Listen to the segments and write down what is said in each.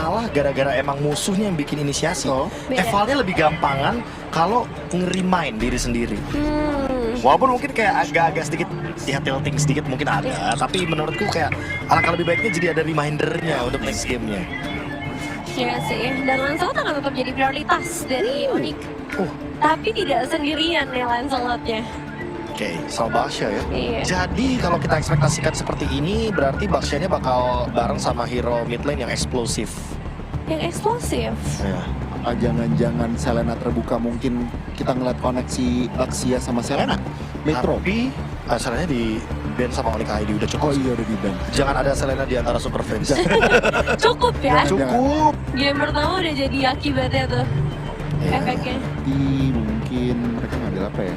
kalah gara-gara emang musuhnya yang bikin inisiasi. Evalnya lebih gampangan kalau nge-remind diri sendiri. Walaupun mungkin kayak agak-agak sedikit ya tilting sedikit mungkin ada, tapi menurutku kayak alangkah lebih baiknya jadi ada remindernya untuk next game-nya. Iya sih, dan Lancelot akan tetap jadi prioritas dari Onyx. Tapi tidak sendirian ya Lancelotnya. Oke, soal Baxia ya. Iya. Jadi kalau kita ekspektasikan seperti ini, berarti Baxia-nya bakal bareng sama hero mid lane yang eksplosif. Yang eksplosif? Ya. Apa jangan-jangan Selena terbuka, mungkin kita ngeliat koneksi Baxia sama Selena? Metro? Tapi asalnya di ban sama Onyx ID udah cukup. Oh iya udah di ban. Jangan ada Selena di antara super fans. Cukup ya? Cukup. Game pertama udah jadi akibatnya tuh. Efeknya. Tapi mungkin mereka ngambil apa ya?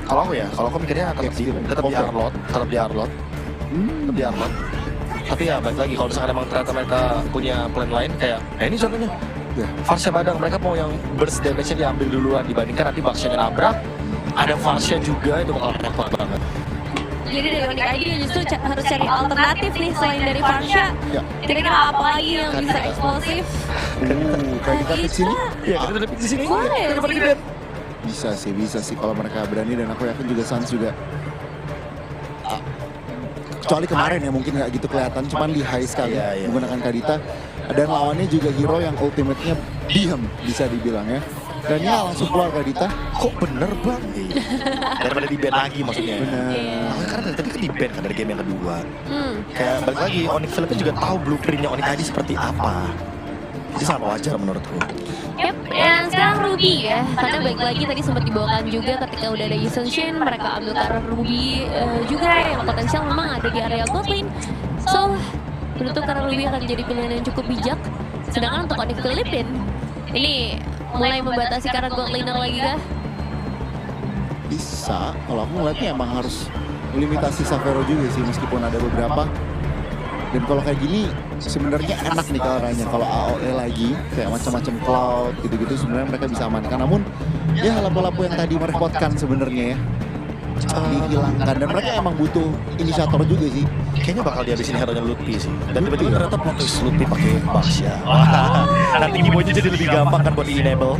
Kalau aku mikirnya tetap di Arlot, tetap di Arlot. Tapi ya balik lagi kalau misalkan emang ternyata mereka punya plan lain kayak ini contohnya. Varsha Badang, mereka mau yang burst damage-nya diambil duluan dibandingkan nanti Baxia nabrak. Ada Varsha juga, itu bakal repot banget. Jadi dari Onyx ID justru harus cari alternatif nih selain dari Varsha. Kira-kira apa lagi yang bisa eksplosif? Kayak kita di sini? Iya, kita udah di sini. Boleh. Daripada di ban. Bisa sih kalau mereka berani, dan aku yakin juga Suns juga. Kecuali kemarin ya mungkin nggak gitu kelihatan, cuman di high sekali menggunakan Kadita. Dan lawannya juga hero yang ultimate-nya diam bisa dibilang ya. Dan ya langsung keluar Kadita. Kok bener bang? Daripada di ban lagi maksudnya. Bener. Karena dari tadi kan di ban kan dari game yang kedua. Kayak balik lagi, Onyx Philippines juga tahu blueprint-nya Onyx ID seperti apa. Jadi sangat wajar menurutku. Yep, dan sekarang Ruby ya, karena balik lagi tadi sempat dibawakan juga ketika udah ada Yusung Shin, mereka ambil ke arah Ruby juga yang potensial memang ada di area bot lane. So, menurut karena Ruby akan jadi pilihan yang cukup bijak. Sedangkan untuk Onyx Philippines, ini mulai membatasi karena bot laner lagi kah? Bisa, kalau aku ngeliatnya emang harus melimitasi Savero juga sih meskipun ada beberapa. Dan kalau kayak gini sebenarnya enak nih caranya kalau AOE lagi kayak macam-macam cloud gitu-gitu sebenarnya mereka bisa amankan. Namun ya lampu-lampu yang tadi merepotkan sebenarnya ya dihilangkan, dan mereka emang butuh inisiator juga sih. Kayaknya bakal dihabisin hero-nya Lutfi sih. Dan tiba-tiba ternyata plot twist Lutfi pakai Baxia. Nanti Gibonya jadi lebih gampang kan buat di-enable.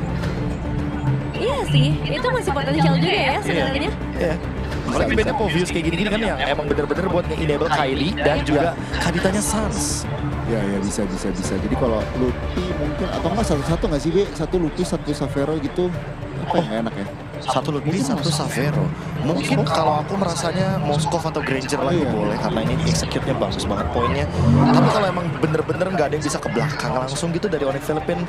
Iya sih, itu masih potensial juga ya sebenarnya. Iya. Apalagi beda Povius kayak gini-gini kan yang emang bener-bener buat nge-enable Kylie dan juga Kaditanya Suns. Ya bisa. Jadi kalau Lutfi mungkin atau enggak satu-satu nggak sih, satu Lutfi satu Savero gitu. Apa yang enak ya? Satu Lutfi, satu Savero. Mungkin kalau aku merasanya Moskov atau Granger lagi boleh karena ini execute-nya bagus banget poinnya. Tapi kalau emang bener-bener nggak ada yang bisa ke belakang langsung gitu dari Onyx Philippines,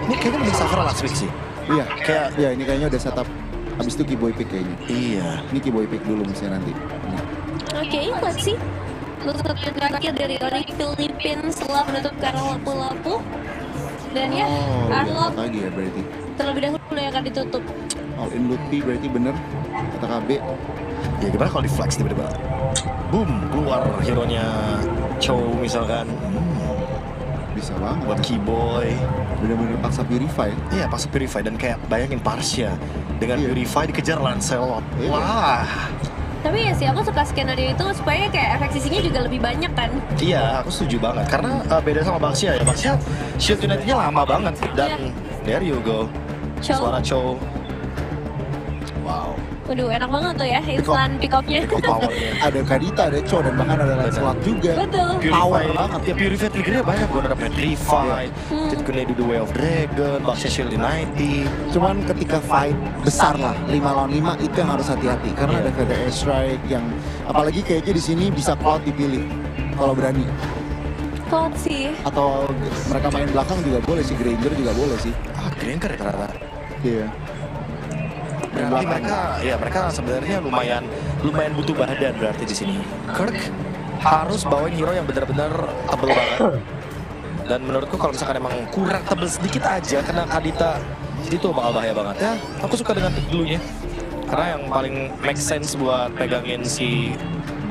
ini kayaknya mending Savero last week sih. Iya, kayak ini kayaknya udah setup. Habis itu Keyboy pick kayaknya. Iya. Ini Keyboy pick dulu mestinya nanti. Oke, let's see. Untuk terakhir dari Onyx Philippines setelah menutup karena lampu-lampu. Dan ya, Arlot lagi ya berarti. terlebih dahulu yang akan ditutup. All in Lutfi berarti bener kata KB. Ya gimana kalau di flex tiba-tiba boom keluar hero-nya Chow misalkan. Bisa banget buat Keyboy. Bener-bener paksa Purify. Iya, paksa Purify, dan kayak bayangin Varsha dengan Purify dikejar Lancelot. Wah. Tapi ya sih, aku suka skenario itu supaya kayak efek sisinya juga lebih banyak kan. Iya, aku setuju banget. Karena beda sama Baxia ya. Baxia shield unitnya lama banget. Dan there you go. Suara Chow. Wow. Waduh, enak banget tuh ya instant pick-up-nya. Ada Kadita, ada Chow, dan bahkan ada Lancelot juga. Betul. Power banget. Ya Purify triggernya banyak. Gue ada Petrify, Titkunnya di The Way of Dragon, Baxia Shield United. Cuman ketika fight besar lah, 5 lawan 5 itu yang harus hati-hati. Karena ada VDA Strike yang apalagi kayaknya di sini bisa Cloud dipilih kalau berani. Cloud sih. Atau mereka main belakang juga boleh sih, Granger juga boleh sih. Granger ternyata. Iya. Berarti mereka sebenarnya lumayan butuh badan berarti di sini. Kirk harus bawain hero yang benar-benar tebel banget. Dan menurutku kalau misalkan emang kurang tebel sedikit aja kena Kadita, itu bakal bahaya banget ya. Aku suka dengan pick dulunya. Karena yang paling make sense buat pegangin si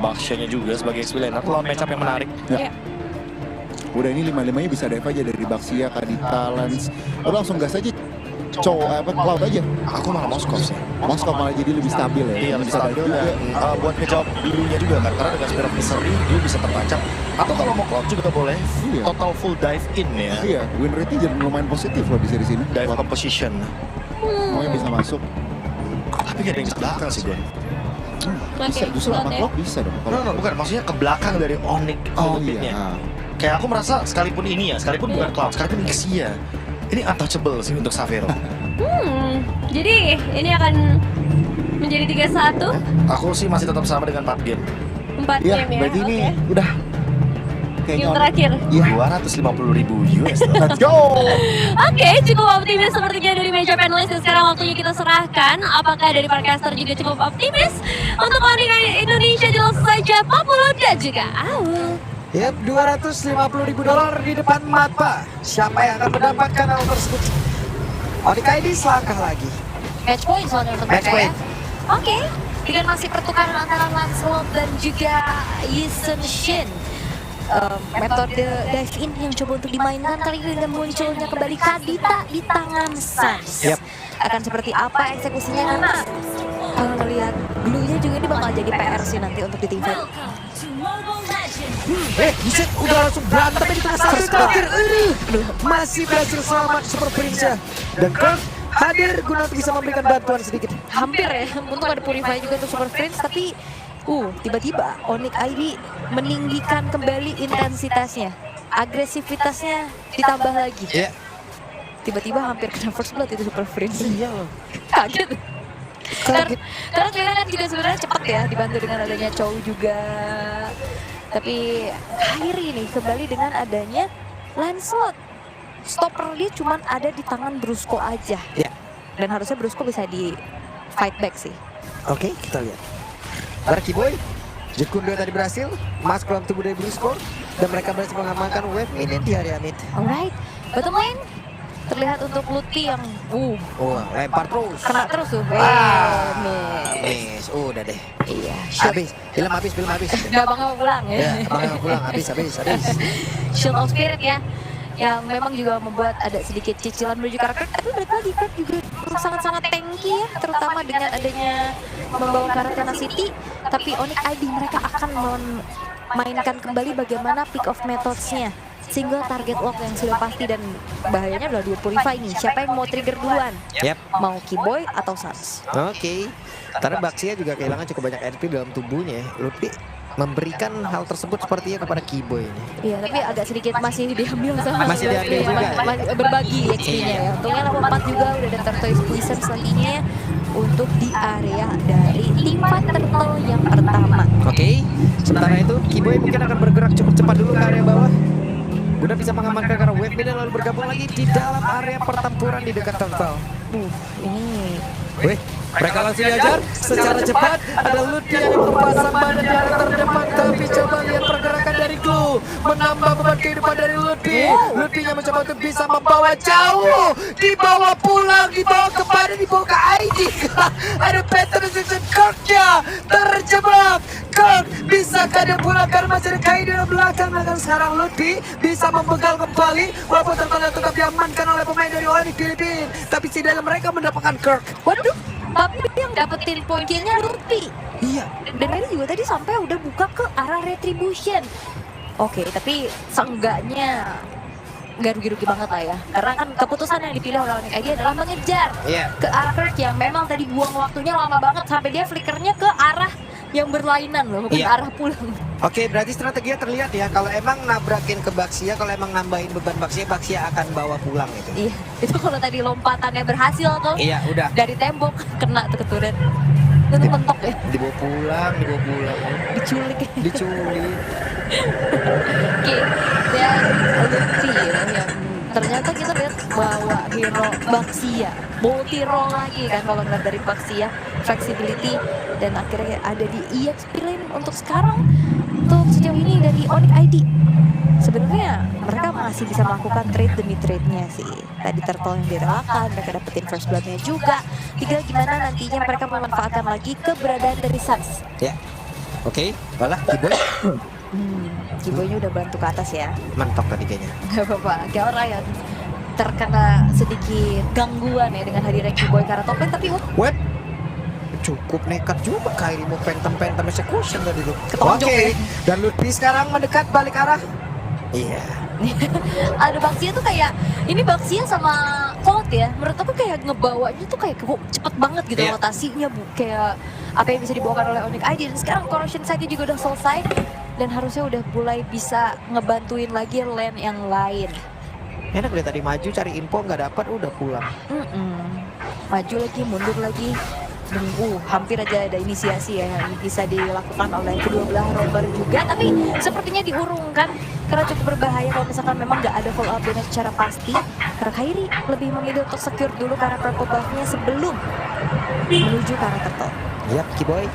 Baxia-nya juga sebagai XP laner lawan matchup yang menarik. Ya. Udah ini 5-5-nya bisa dive aja dari Baxia, Kadita, Lance. Lalu langsung gas aja Cloud aja. Aku malah Moskov sih. Moskov malah jadi lebih stabil ya. Iya, lebih Bisa stabil juga. dan buat ngejawab dulunya juga kan, karena dengan Spirit of Misery dia bisa tertancap. Atau kalau mau Cloud juga boleh, Iya. total full dive in ya. Iya, win rate-nya jadi lumayan positif loh di sini. Dive Buat composition. semuanya bisa masuk. Tapi gak ada yang bisa belakang sih gue. Bisa, justru sama Cloud ya. Cloud bisa dong. No, bukan, maksudnya ke belakang dari Onyx Oh Filipinnya. iya. Kayak aku merasa sekalipun ini ya, sekalipun bukan Cloud, sekalipun Xia, ini untouchable sih untuk Xavero. Jadi ini akan menjadi 3-1, Aku sih masih tetap sama dengan 4 game. 4 Iya, game ya. berarti ini Oke. udah kayaknya Game terakhir. Iya, 250.000 US. let's go. Oke, cukup optimis sepertinya dari meja panelis dan sekarang waktunya kita serahkan. Apakah dari para caster juga cukup optimis? Untuk Onyx Indonesia jelas saja Papulu dan juga Aul. Yap, $250.000 di depan mata. Siapa yang akan mendapatkan hal tersebut? Onyx ID selangkah lagi. Match point soalnya untuk Match mereka point. ya. Oke, dengan masih pertukaran antara Lancelot dan juga Yisen Shin. Metode dive in yang coba untuk dimainkan kali ini dan munculnya kembali Kadita di tangan Sans. Yap. Akan seperti apa eksekusinya karena kalau melihat glue-nya juga ini bakal jadi PR sih nanti untuk di TV. Buset, udah langsung berantem di tengah satu terakhir. Masih berhasil selamat Super Prince ya. Dan Kirk hadir guna untuk bisa memberikan bantuan sedikit. Hampir ya, untung ada Purify juga untuk Super Friends tapi tiba-tiba Onyx ID meninggikan kembali intensitasnya, agresivitasnya ditambah lagi. Iya. Tiba-tiba hampir kena first blood itu Super Friends. Iya loh. Kaget. Kaget. Karena kelihatan juga sebenarnya cepat ya dibantu dengan adanya Chow juga. Tapi akhir ini kembali dengan adanya Lancelot. Stopper dia cuma ada di tangan Brusco aja. Iya. Dan harusnya Brusco bisa di fight back sih. Oke, kita lihat. Darky Boy, Jekundo tadi berhasil masuk dalam tubuh dari Brusco dan mereka berhasil mengamankan wave minion di area mid. Alright, bottom lane terlihat untuk Luti yang Oh, lempar terus. kena terus tuh. Miss, udah deh. Iya, Habis, film habis. Gak bakal pulang ya. Ya, abang pulang, habis. Shield of Spirit ya, yang memang juga membuat ada sedikit cicilan menuju karakter. Tapi balik lagi Kirk juga sangat-sangat tanky ya, terutama dengan adanya membawa karakter City. Tapi Onyx ID mereka akan memainkan kembali bagaimana pick of methods-nya. Single target lock yang sudah pasti dan bahayanya adalah dua Purify nih. Siapa yang mau trigger duluan? Yap. Mau Keyboy atau Sans? Oke. Karena Baxia juga kehilangan cukup banyak NP dalam tubuhnya. Lupi memberikan hal tersebut sepertinya kepada Keyboy ini. Iya, tapi agak sedikit masih diambil sama Masih diambil juga. berbagi XP-nya ya. Untungnya level 4 juga udah ada Tortoise Poison selanjutnya untuk di area dari timpan turtle yang pertama. Oke. Sementara itu Keyboy mungkin akan bergerak cukup cepat dulu ke area bawah. Guna bisa mengamankan karena wave dan lalu bergabung lagi di dalam area pertempuran di dekat turtle. Ini Wih, mereka langsung diajar secara cepat. Ada Luti yang berpasang badan di area terdepan, tapi coba lihat pergerakan dari Glue menambah beban kehidupan dari Luti. Lutinya mencoba untuk bisa membawa jauh, dibawa pulang, dibawa kepada dibawa ke ID. Ada Peter Season Kirk-nya terjebak. Kirk bisakah dia pulang karena masih ada Kai di belakang. Dan sekarang Luti bisa membegal kembali walaupun terkadang tetap diamankan oleh pemain dari Onyx Filipina. Tapi setidaknya mereka mendapatkan Kirk. waduh, tapi yang dapetin poin kill-nya Luti. Iya. Dan ini juga tadi sampai udah buka ke arah Retribution. Oke, tapi seenggaknya nggak rugi-rugi banget lah ya. Karena kan keputusan yang dipilih oleh Onyx ID adalah mengejar Iya. ke arah Kirk yang memang tadi buang waktunya lama banget sampai dia flickernya ke arah yang berlainan loh, bukan Iya. arah pulang. Oke, berarti strateginya terlihat ya. Kalau emang nabrakin ke Baxia, kalau emang nambahin beban Baxia akan bawa pulang itu. Iya, itu kalau tadi lompatannya berhasil tuh Iya, udah. dari tembok kena tuh ke turret. Itu mentok ya, Dibawa pulang. diculik. Diculik. Oke, dan Luti ya, yang ternyata kita lihat bawa hero Baxia, multi role lagi kan kalau ngeliat dari Baxia, flexibility dan akhirnya ada di EXP lane untuk sekarang. Untuk sejauh ini dari Onyx ID sebenarnya mereka masih bisa melakukan trade demi trade-nya sih. Tadi turtle yang direlakan, mereka dapetin first blood-nya juga. Tinggal gimana nantinya mereka memanfaatkan lagi keberadaan dari Sans. Ya. Oke, malah Keyboy Keyboy-nya udah bantu ke atas ya. mentok tadi kayaknya. Gak apa-apa, Gal Ryan terkena sedikit gangguan ya dengan hadirnya Kiboy karena top lane, tapi Web. Cukup nekat juga Kairi mau phantom execution tadi tuh. Ketonjok Oke. ya. Dan Lutfi sekarang mendekat balik arah. Iya. ada Baxia tuh kayak ini Baxia sama Colt ya, menurut aku kayak ngebawanya tuh kayak cepet banget gitu Iya. rotasinya, kayak apa yang bisa dibawakan oleh Onyx ID. Dan sekarang corruption side juga udah selesai dan harusnya udah mulai bisa ngebantuin lagi lane yang lain. Enak deh tadi maju cari info nggak dapat udah pulang. Maju lagi, mundur lagi. Dan hampir aja ada inisiasi ya yang bisa dilakukan oleh kedua belah rover juga, tapi sepertinya diurungkan karena cukup berbahaya kalau misalkan memang nggak ada follow up damage secara pasti. Karena Kairi lebih memilih untuk secure dulu karena purple buff-nya sebelum menuju ke arah turtle. Yap, Kiboy.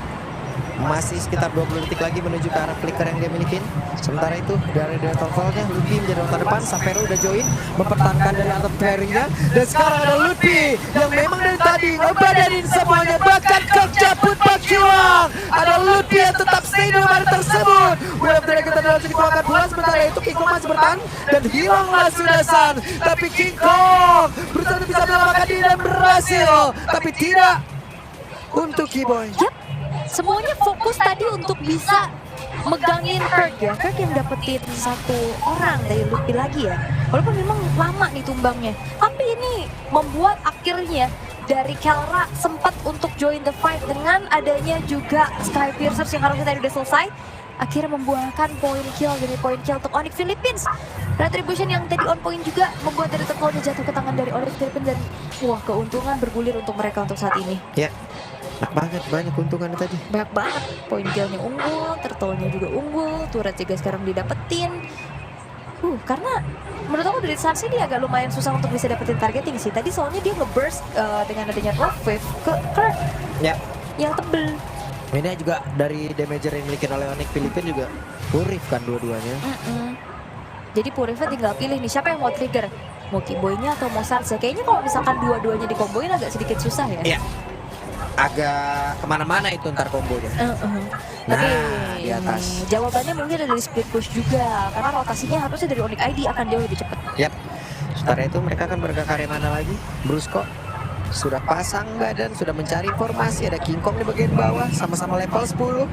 Masih sekitar 20 detik lagi menuju ke arah flicker yang dia milikin. Sementara itu dari turtle-nya Lutfi menjadi rota depan. Savero udah join mempertahankan dari atas pairing-nya. Dan sekarang ada Lutfi yang memang dari tadi ngebadanin semuanya, bahkan kejaput Bakiwang. Ada Lutfi yang tetap stay di nomor tersebut. Wave dari kita dalam sini dikeluarkan pula. Sementara itu King Kong masih bertahan dan hilanglah sudah Sun. Tapi King Kong berusaha bisa menyelamatkan diri dan berhasil, tapi tidak untuk Kiboy. Semuanya fokus tadi untuk bisa megangin Kirk ya. Kirk yang dapetin satu orang dari Lutfi lagi ya. Walaupun memang lama nih tumbangnya, tapi ini membuat akhirnya dari Kelra sempat untuk join the fight dengan adanya juga Sky Piercers yang harusnya tadi udah selesai. Akhirnya membuahkan point kill untuk Onyx Philippines. Retribution yang tadi on point juga membuat dari turtle-nya jatuh ke tangan dari Onyx Philippines. Dan wah, keuntungan bergulir untuk mereka untuk saat ini. Ya, banyak keuntungannya tadi. Banyak banget, point kill-nya unggul, turtle-nya juga unggul, turret juga sekarang didapetin. Karena menurut aku dari Sansi dia agak lumayan susah untuk bisa dapetin targeting sih. Tadi soalnya dia nge-burst dengan adanya drop wave ke Kirk Ya. yang tebel. Ini juga dari damager yang dimiliki oleh Onyx Philippines juga Purif kan dua-duanya. Jadi Purifnya tinggal pilih nih siapa yang mau trigger, mau Kiboy-nya atau mau Sansa. Kayaknya kalau misalkan dua-duanya dikomboin agak sedikit susah ya. Iya. Agak kemana-mana itu ntar kombonya. Tapi di atas. jawabannya mungkin ada dari split push juga, karena rotasinya harusnya dari Onyx ID akan jauh lebih cepat. Yap. Setelah itu mereka akan bergerak ke mana lagi? Brusco sudah pasang badan, sudah mencari informasi. Ada King Kong di bagian bawah, sama-sama level 10.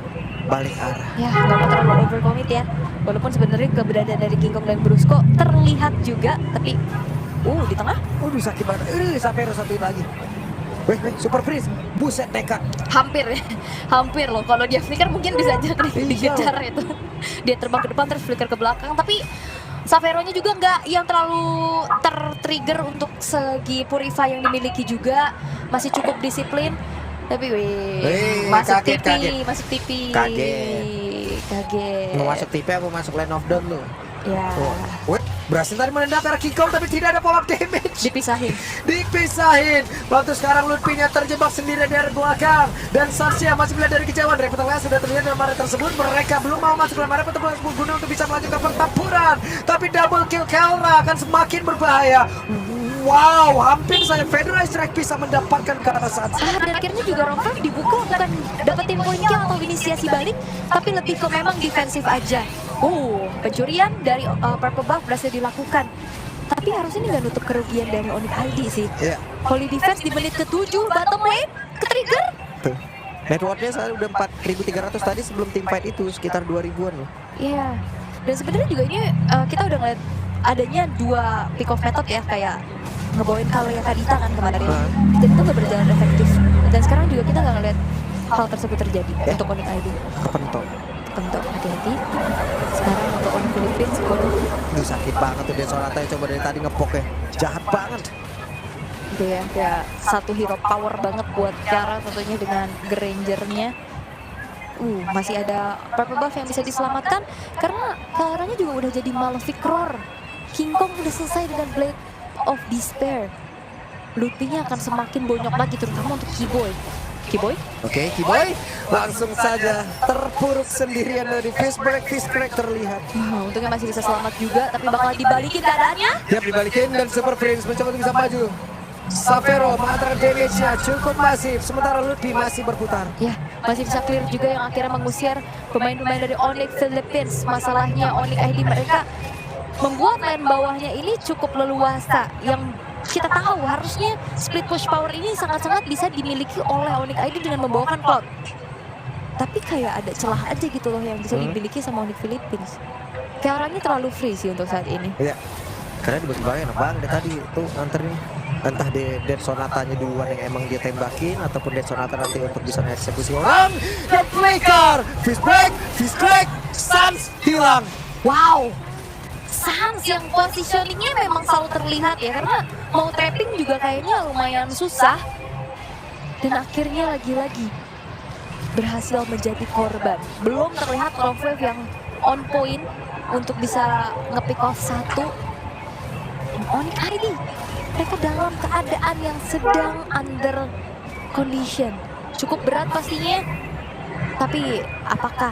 Balik arah. Ya, nggak mau terlalu overcommit ya. Walaupun sebenarnya keberadaan dari King Kong dan Brusco terlihat juga, tapi di tengah Waduh, sakit banget. Savero satu lagi. Weh, Super Freeze. Buset, nekat. hampir ya. Hampir loh. Kalau dia flicker mungkin bisa aja dikejar itu. Dia terbang ke depan terus flicker ke belakang, tapi Savero-nya juga nggak yang terlalu ter-trigger untuk segi Purify yang dimiliki juga. Masih cukup disiplin. Tapi masuk kaget, TV, kaget. masuk TV. Kaget. Mau masuk TP apa masuk Land of Dawn lu? Ya, Weh, berhasil tadi menendang ke arah King Kong tapi tidak ada follow up damage. dipisahin. Dipisahin. Waktu sekarang Lutfi-nya terjebak sendiri dari belakang dan Sarsia masih melihat dari kejauhan. Dari tengah sudah terlihat dalam area tersebut. Mereka belum mau masuk dalam area tersebut guna untuk bisa melanjutkan pertempuran. Tapi double kill Kelra akan semakin berbahaya. Wow, hampir saja Federal Strike bisa mendapatkan ke arah saat Dan akhirnya juga Rover dibuka bukan dapetin point kill atau inisiasi balik, tapi lebih ke memang defensif aja. Pencurian dari Purple Buff berhasil dilakukan. Tapi harusnya ini nggak nutup kerugian dari Onyx ID sih. Iya. Holy Defense di menit ke-7, bottom lane, ke-trigger. Networknya saya udah 4.300 tadi sebelum team fight itu sekitar 2000-an loh. Iya. Dan sebenarnya juga ini kita udah ngeliat adanya dua pick off method ya, kayak ngebawain Kalia Kadita kan kemarin. Dan itu nggak berjalan efektif. Dan sekarang juga kita nggak ngeliat hal tersebut terjadi untuk Onyx ID. Kepentok. Bentuk hati-hati. Sekarang untuk Onyx Philippines, Duh, sakit banget tuh dia Sorata coba dari tadi ngepok ya. Jahat banget. gitu ya, kayak satu hero power banget buat Kiara tentunya dengan Granger-nya. Masih ada Purple Buff yang bisa diselamatkan karena Kiaranya juga udah jadi Malefic Roar. King Kong udah selesai dengan Blade of Despair. Lutfi-nya akan semakin bonyok lagi terutama untuk Kiboy. Oke, Kiboy langsung saja terpuruk sendirian dari fist break terlihat. Untungnya masih bisa selamat juga, tapi bakal dibalikin keadaannya. Siap dibalikin dan Super Prince mencoba untuk bisa maju. Savero mengatakan damage-nya cukup masif, sementara Lutfi masih berputar. Ya, masih bisa clear juga yang akhirnya mengusir pemain-pemain dari Onyx Philippines. Masalahnya Onyx ID mereka membuat lane bawahnya ini cukup leluasa. Yang kita tahu harusnya split push power ini sangat-sangat bisa dimiliki oleh Onyx ID dengan membawakan Cloud. Tapi kayak ada celah aja gitu loh yang bisa dimiliki sama Onyx Philippines. Kayak orangnya terlalu free sih untuk saat ini. Iya. Karena dibagi-bagi enak banget tadi tuh nganterin. Entah di Dead Sonatanya duluan yang emang dia tembakin ataupun Dead Sonata nanti untuk bisa eksekusi orang. Dan flicker, fish break, Sans hilang. Wow, Sans yang positioningnya memang selalu terlihat ya, karena mau trapping juga kayaknya lumayan susah. Dan akhirnya lagi-lagi berhasil menjadi korban. Belum terlihat Love Wave yang on point untuk bisa nge-pick off satu. Onyx ID, mereka dalam keadaan yang sedang under condition. Cukup berat pastinya, tapi apakah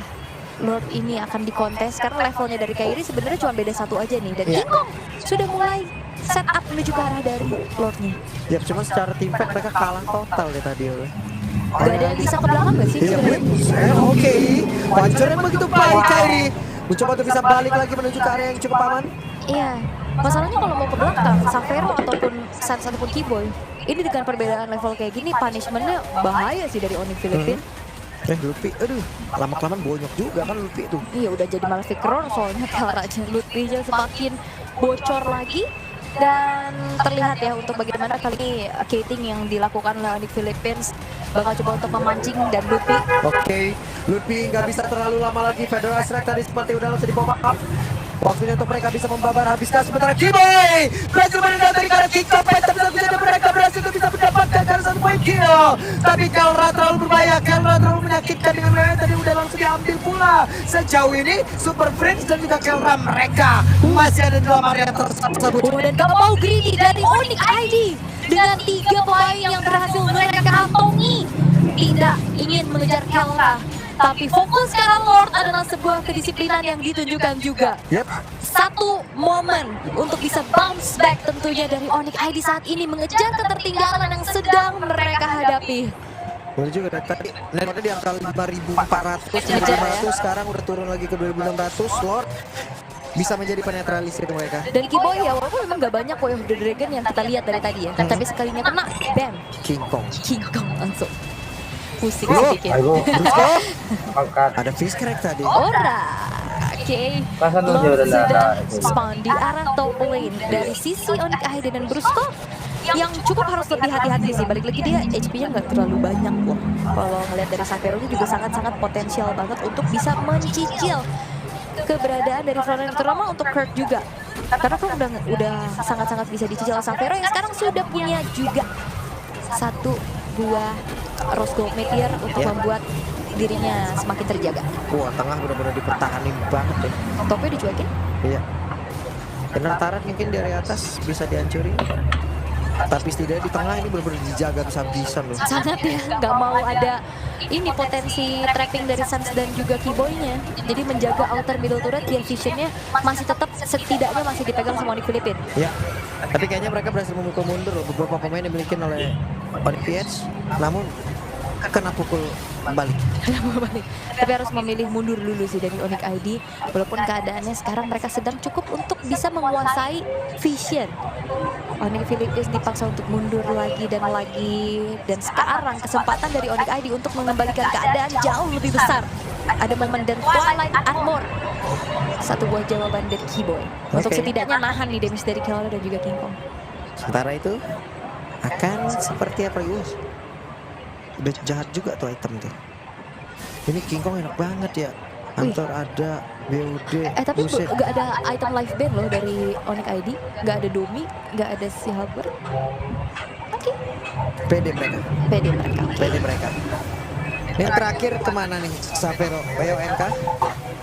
Lord ini akan dikontes? Karena levelnya dari Kairi sebenarnya cuma beda satu aja nih. Dan Kingkong sudah mulai set up menuju ke arah dari Lordnya. Ya cuma secara team fight mereka kalah total deh tadi. Gak ada yang bisa ke belakang gak sih? Iya, oke. Pancernya begitu baik Kairi. Mencoba untuk bisa balik lagi menuju ke area yang cukup aman. Iya, masalahnya kalau mau ke belakang, Savero ataupun Sans ataupun Keyboy, ini dengan perbedaan level kayak gini, punishmentnya bahaya sih dari Onyx Philippines. Luffy, aduh, lama-kelamaan bonyok juga kan Luffy tuh. Iya, udah jadi malah Fikron soalnya Raja Luffy-nya semakin bocor lagi. Dan terlihat ya untuk bagaimana kali ini gating yang dilakukan oleh Onyx Philippines bakal coba untuk memancing dan Luffy. Oke, Luffy nggak bisa terlalu lama lagi. Federal Strike tadi seperti udah langsung di pop up. Waktunya untuk mereka bisa membabar habiskan sementara Keyboy berhasil menendang dari arah kick off, tapi satu mereka berhasil untuk bisa mendapatkan karena 1 poin kill. Tapi Kelra terlalu berbahaya, Kelra terlalu menyakitkan dengan mereka tadi udah langsung diambil pula. Sejauh ini Super Friends dan juga Kelra mereka masih ada dalam area tersebut. Dan gak mau greedy dari Onyx ID dengan 3 pemain yang berhasil mereka kantongi. Tidak ingin mengejar Kelra, tapi fokus karena Lord adalah sebuah kedisiplinan yang ditunjukkan juga. Satu momen untuk bisa bounce back tentunya dari Onyx ID saat ini mengejar ketertinggalan yang sedang mereka hadapi. Boleh juga tadi netnya di angka 5.400, 5.500 sekarang udah turun lagi ke 2.600. Lord bisa menjadi penetralisir mereka. Dan Keyboy ya walaupun memang gak banyak Way of the Dragon yang kita lihat dari tadi ya, tapi sekalinya kena bam, Kingkong langsung pusing sedikit. Ada fish crack tadi. Ora. Oke, Lord sudah spawn di arah top lane dari sisi Onyx ID dan Brusco yang cukup harus lebih hati-hati sih. Balik lagi dia HP-nya nggak terlalu banyak loh. Kalau ngeliat dari Savero-nya juga sangat-sangat potensial banget untuk bisa mencicil keberadaan dari frontline, terutama untuk Kurt juga. Karena Kurt udah sangat-sangat bisa dicicil Savero yang sekarang sudah punya juga 1 buah Rose Gold Meteor untuk membuat dirinya semakin terjaga. Wah, tengah benar-benar dipertahanin banget deh. Topnya dicuekin? Iya. Benar Tarat mungkin dari atas bisa dihancurin. Tapi setidaknya di tengah ini benar-benar dijaga bisa-bisan loh. Sangat ya, nggak mau ada ini potensi trapping dari Sans dan juga Keyboy-nya. Jadi menjaga outer middle turret biar visionnya masih tetap setidaknya masih dipegang sama Onyx Philippines. Ya, tapi kayaknya mereka berhasil memukul mundur loh beberapa pemain yang dimiliki oleh Onyx PH. Namun kena pukul balik. Tapi harus memilih mundur dulu sih dari Onyx ID. Walaupun keadaannya sekarang mereka sedang cukup untuk bisa menguasai vision. Onyx Philippines dipaksa untuk mundur lagi dan lagi. Dan sekarang kesempatan dari Onyx ID untuk mengembalikan keadaan jauh lebih besar. Ada momen dan Twilight Armor. 1 buah jawaban dari Keyboy. Untuk setidaknya nahan nih damage dari Kelra dan juga Kingkong. Sementara itu akan seperti apa Gus? Udah jahat juga tuh item tuh. Ini Kingkong enak banget ya. Antar ada BOD. Tapi gak ada item live band loh dari Onyx ID. Gak ada Domi, gak ada si Halber. Oke. PD mereka. PD mereka. Yang terakhir kemana nih Savero? WONK?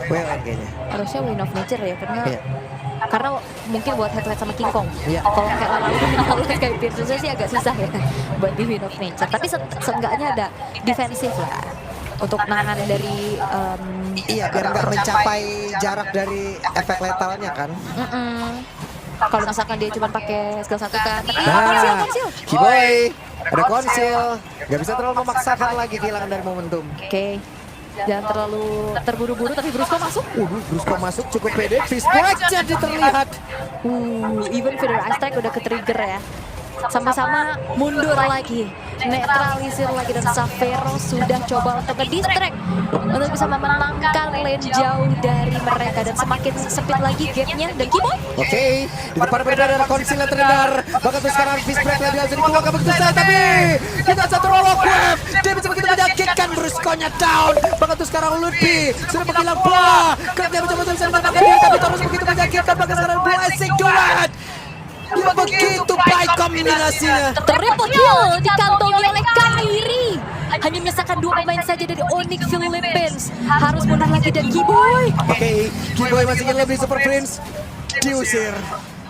WON kayaknya. Harusnya Wind of Nature ya, Iya. karena mungkin buat head-to-head sama King Kong. Iya. Kalau kayak lalu kayak Pierce sih agak susah ya buat di Wind of Nature. Tapi seenggaknya ada defensif lah untuk nahan dari Iya, biar nggak mencapai jarak dari efek letalnya kan. Kalau misalkan dia cuma pakai skill 1 kan, tapi konsil. Keyboy, ada konsil. Nggak bisa terlalu memaksakan lagi kehilangan dari momentum. Oke. Jangan terlalu terburu-buru, tapi Brusco masuk. Brusco masuk cukup pede. Fishback jadi terlihat. Even Feather Ice Strike udah ke-trigger ya. Sama-sama mundur lagi, netralisir lagi, dan Xavero sudah coba untuk nge-distract untuk bisa memenangkan lane jauh dari mereka, dan semakin sempit lagi gapnya. Dan Keyboy Oke, di depan mereka ada konsil yang terhindar. Bahkan tuh sekarang Fishback lagi bisa dikeluarkan begitu saja, tapi kita satu rollock wave. Dia bisa begitu menyakitkan, Brusco-nya down. Bahkan tuh sekarang Ludwig sudah menghilang bola. Dia mencoba bisa menangkan diri, tapi terus begitu menyakitkan. Bahkan sekarang Blessing Duet. Dia begitu baik kombinasinya. triple kill dikantongi oleh Kairi. Hanya menyisakan 2 pemain saja dari Onyx Philippines. Harus mundur lagi, dan Keyboy. Oke, Keyboy masih ingin lebih Super Prince. Diusir.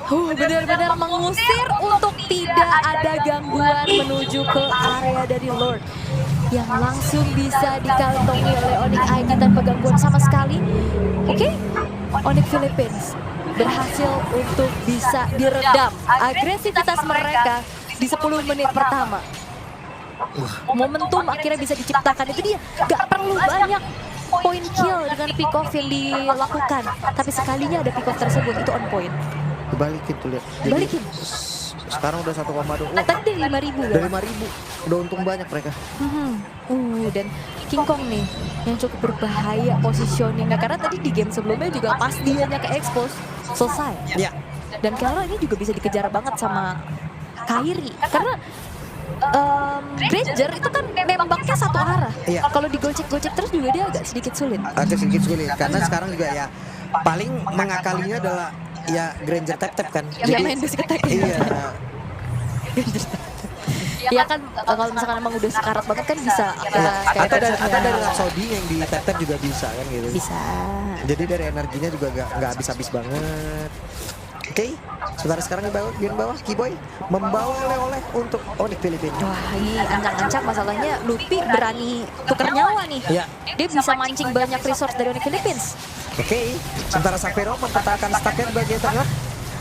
Benar-benar mengusir untuk tidak ada gangguan menuju ke area dari Lord, yang langsung bisa dikantongi oleh Onyx ID tanpa gangguan sama sekali. Oke, Onyx Philippines berhasil untuk bisa diredam agresivitas mereka di 10 menit pertama. Momentum akhirnya bisa diciptakan. Itu dia, gak perlu banyak point kill dengan pick off yang dilakukan, tapi sekalinya ada pick off tersebut itu on point. Balikin tuh lihat. Jadi, Balikin. sekarang udah 1,2. Tadi dari 5.000 Dari kan? 5.000. Udah untung banyak mereka. Dan King Kong nih yang cukup berbahaya positioningnya, karena tadi di game sebelumnya juga pas dianya ke expose selesai. Ya. Dan Kelra ini juga bisa dikejar banget sama Kairi, karena Granger itu kan nembaknya satu arah. Iya. Kalau digocek-gocek terus juga dia agak sedikit sulit. Agak sedikit sulit karena sekarang juga ya paling mengakalinya adalah ya Granger tap-tap kan. Ya main basic attack. Iya. Ya kan kalau misalkan emang udah sekarat banget kan bisa Atau dari Rhapsody yang di tap-tap juga bisa kan gitu. Bisa. Jadi dari energinya juga nggak habis-habis banget. Oke, saudara sekarang di bawah Keyboy membawa oleh-oleh untuk Onyx Philippines. Wah, ini ancang-ancang masalahnya. Lupi berani tukar nyawa nih. Iya. Dia bisa mancing banyak resource dari Onyx Philippines. Oke, sementara Xavero mempertahankan stacknya di bagian tengah.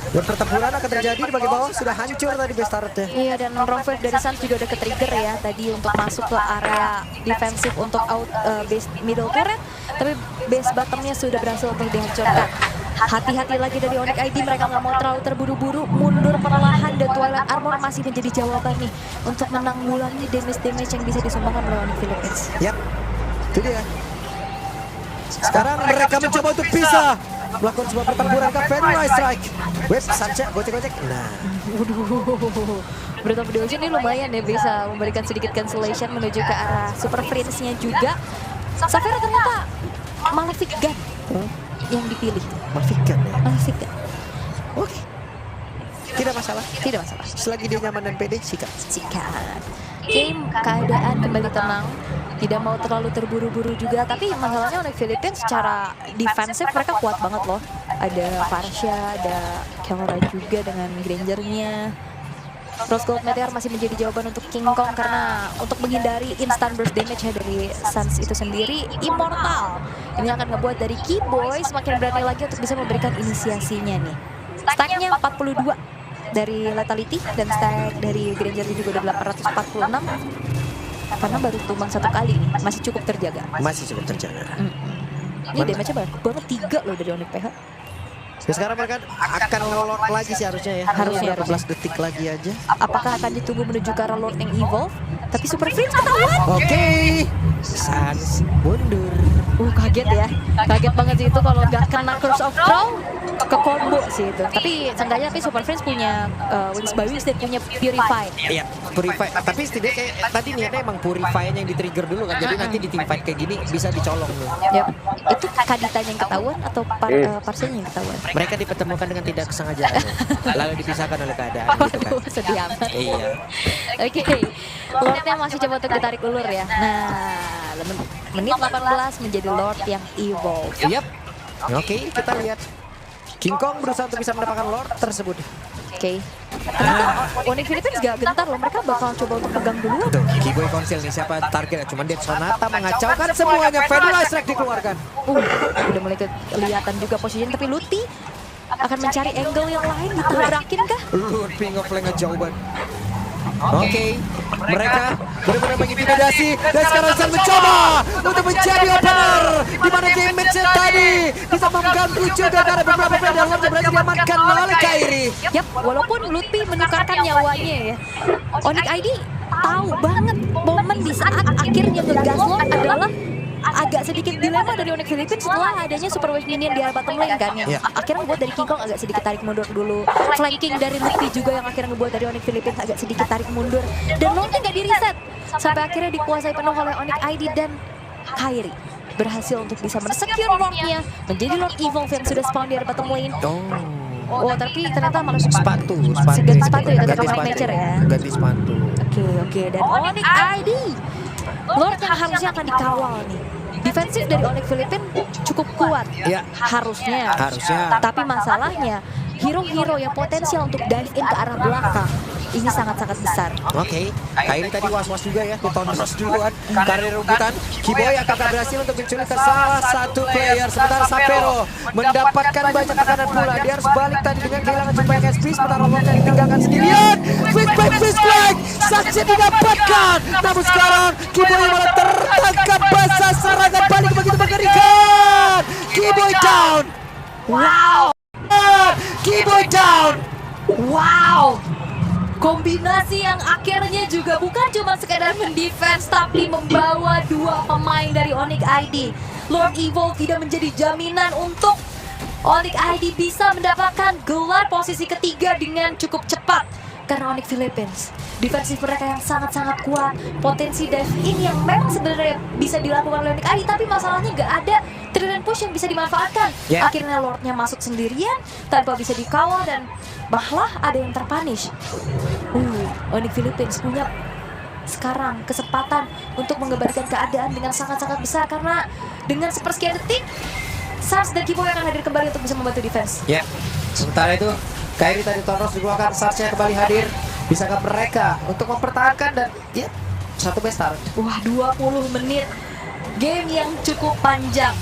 Dan pertempuran akan terjadi di bagian bawah, sudah hancur tadi base turretnya. Iya, dan round wave dari Suns juga udah ke-trigger ya tadi untuk masuk ke area defensif untuk out base middle turret. Tapi base bottomnya sudah berhasil untuk dihancurkan. Hati-hati lagi dari Onyx ID, mereka nggak mau terlalu terburu-buru, mundur perlahan, dan Twilight Armor masih menjadi jawaban nih untuk menanggulangi damage-damage yang bisa disumbangkan oleh Onyx Philippines. Yap, itu dia. Sekarang mereka mencoba untuk bisa melakukan sebuah pertempuran ke Feather Strike. Web Sancha gocek-gocek. Nah, Breath of the Ocean ini lumayan ya, bisa memberikan sedikit cancellation menuju ke arah Super Prince-nya juga. Xavero ternyata Malefic Gun yang dipilih. Malefic Gun ya. Malefic Gun. Oke. Tidak masalah. Tidak masalah. Selagi dia nyaman dan pede, sikat. Sikat. Game keadaan kembali tenang. Tidak mau terlalu terburu-buru juga, tapi masalahnya oleh Filipina secara defensif mereka kuat banget loh. Ada Farsha, ada Kelra juga dengan Grangernya. Rose Gold Meteor masih menjadi jawaban untuk King Kong karena untuk menghindari instant burst damage ya dari Suns itu sendiri. Immortal ini akan ngebuat dari Keyboy semakin berani lagi untuk bisa memberikan inisiasinya nih. Stacknya 42 dari Lethality dan stack dari Granger juga udah 846 karena baru tumbang 1 kali nih, masih cukup terjaga. Masih cukup terjaga. Ini damage-nya banget 3 loh dari Onyx PH. Ya, sekarang mereka akan ngelolot lagi sih harusnya ya. Harusnya, berapa belas detik lagi aja. Apakah akan ditunggu menuju ke arah Lord yang evolve? Tapi Super Prince ketahuan. Oke. Sans mundur. Kaget ya. Kaget banget sih itu kalau nggak kena Curse of Crow ke combo sih itu. Tapi seenggaknya tapi Super Prince punya Wings by Wings dan punya Purify. Iya, Purify. Tapi setidaknya kayak tadi niatnya emang Purify-nya yang di-trigger dulu kan. Jadi nanti di team fight kayak gini bisa dicolong nih. Yap. Itu Kaditanya yang ketahuan atau Parselnya yang ketahuan? Mereka dipertemukan dengan tidak kesengajaan. Lalu dipisahkan oleh keadaan gitu kan. Waduh, sedih amat. Iya. Oke, Lordnya masih coba untuk ditarik ulur ya. Nah, menit 18 menjadi Lord yang evolve. Yap. Oke, kita lihat. King Kong berusaha untuk bisa mendapatkan Lord tersebut. Oke. Ternyata Onyx Philippines gak gentar loh, mereka bakal coba untuk pegang duluan. Tuh, Keyboy konsil nih siapa targetnya? Cuman dia Sonata mengacaukan semuanya. Feather Strike dikeluarkan. Udah mulai kelihatan juga posisinya, tapi Luti akan mencari angle yang lain, ditabrakin kah? Looping of lane jauh banget. Oke, mereka benar-benar mengintimidasi dan sekarang sedang mencoba untuk menjadi opener di mana game match tadi bisa mengganggu juga karena beberapa player dalam yang berhasil diamankan oleh Kairi. Yap, walaupun Lutfi menukarkan nyawanya ya, Onyx ID tahu banget momen di saat akhirnya ngegas Lord adalah agak sedikit dilema dari Onyx Philippines setelah adanya Super Wave Minion di area bottom lane kan yang akhirnya ngebuat dari King Kong agak sedikit tarik mundur dulu. Flanking dari Lutfi juga yang akhirnya ngebuat dari Onyx Philippines agak sedikit tarik mundur. Dan Lordnya nggak di-reset sampai akhirnya dikuasai penuh oleh Onyx ID dan Kairi berhasil untuk bisa men-secure Lordnya menjadi Lord Evolve yang sudah spawn di area bottom lane. Oh, tapi ternyata malah Sepatu. ganti sepatu ya, tetap pakai matcher ya. Ganti sepatu. Oke, dan Onyx ID Lord yang harusnya akan dikawal nih. Defensif dari Onyx Philippines cukup kuat. Ya. Harusnya. Tapi Tapi masalahnya hero-hero yang potensial untuk dive in ke arah belakang ini sangat-sangat besar. Oke, Kairi tadi was-was juga ya, ditontos duluan karir rebutan. Kiboy akan berhasil untuk menculik ke salah satu player, sementara Sapero mendapatkan banyak tekanan pula. Dia harus balik tadi dengan kehilangan jumlah XP, sementara Lordnya ditinggalkan sendirian. Fist Flag, saksi didapatkan. Namun sekarang Kiboy malah tertangkap basah, serangan balik begitu mengerikan. Kiboy down. Wow. Kiboy down. Wow! Kombinasi yang akhirnya juga bukan cuma sekedar mendefense tapi membawa dua pemain dari Onyx ID. Lord Evolve tidak menjadi jaminan untuk Onyx ID bisa mendapatkan gelar posisi ketiga dengan cukup cepat. Karena Onyx Philippines, defensif mereka yang sangat-sangat kuat, potensi dive in yang memang sebenarnya bisa dilakukan oleh Onyx ID, tapi masalahnya nggak ada trident push yang bisa dimanfaatkan. Akhirnya Lordnya masuk sendirian tanpa bisa dikawal dan malah ada yang terpunish. Onyx Philippines punya sekarang kesempatan untuk mengembalikan keadaan dengan sangat-sangat besar karena dengan sepersekian detik Sars dan Kiboy akan hadir kembali untuk bisa membantu defense. Ya, sementara itu Kairi tadi Tonos dikeluarkan, Sarsnya kembali hadir. Bisakah mereka untuk mempertahankan dan ya satu best start. Wah, 20 menit game yang cukup panjang.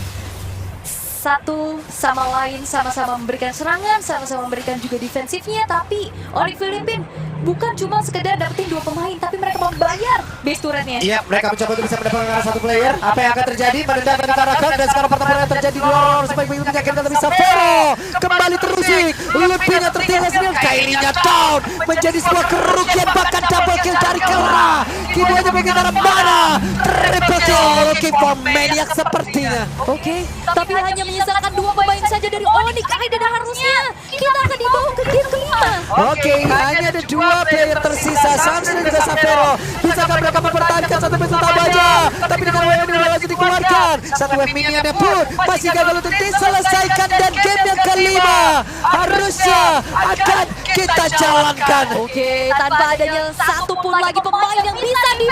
Satu sama lain sama-sama memberikan serangan, sama-sama memberikan juga defensifnya, tapi Onyx Philippines bukan cuma sekedar dapetin dua pemain, tapi mereka membayar base turretnya. Iya, mereka mencoba untuk bisa mendapatkan satu player. Apa yang akan terjadi? Menendang dari Tarakan dan sekarang pertempuran yang terjadi di luar supaya begitu menyakitkan lebih Sapero. Kembali terusik, Lutfinya tertinggal sendiri, Kairinya down. Menjadi sebuah kerugian bahkan double kill dari Kelra. Kiboynya bagian arah mana? Triple kill, looking for maniac sepertinya. Oke, tapi hanya menyisakan dua pemain saja dari Onyx ID dan harusnya kita akan dibawa ke game kelima. Oke, hanya ada dua player tersisa, Sams dan juga Sapero. Bisakah mereka mempertahankan satu base utama aja? Tapi dengan wave ini langsung dikeluarkan. Satu wave minionnya pun masih gagal untuk diselesaikan dan game yang kelima harusnya akan kita jalankan. Oke, tanpa adanya satu pun lagi pemain yang bisa di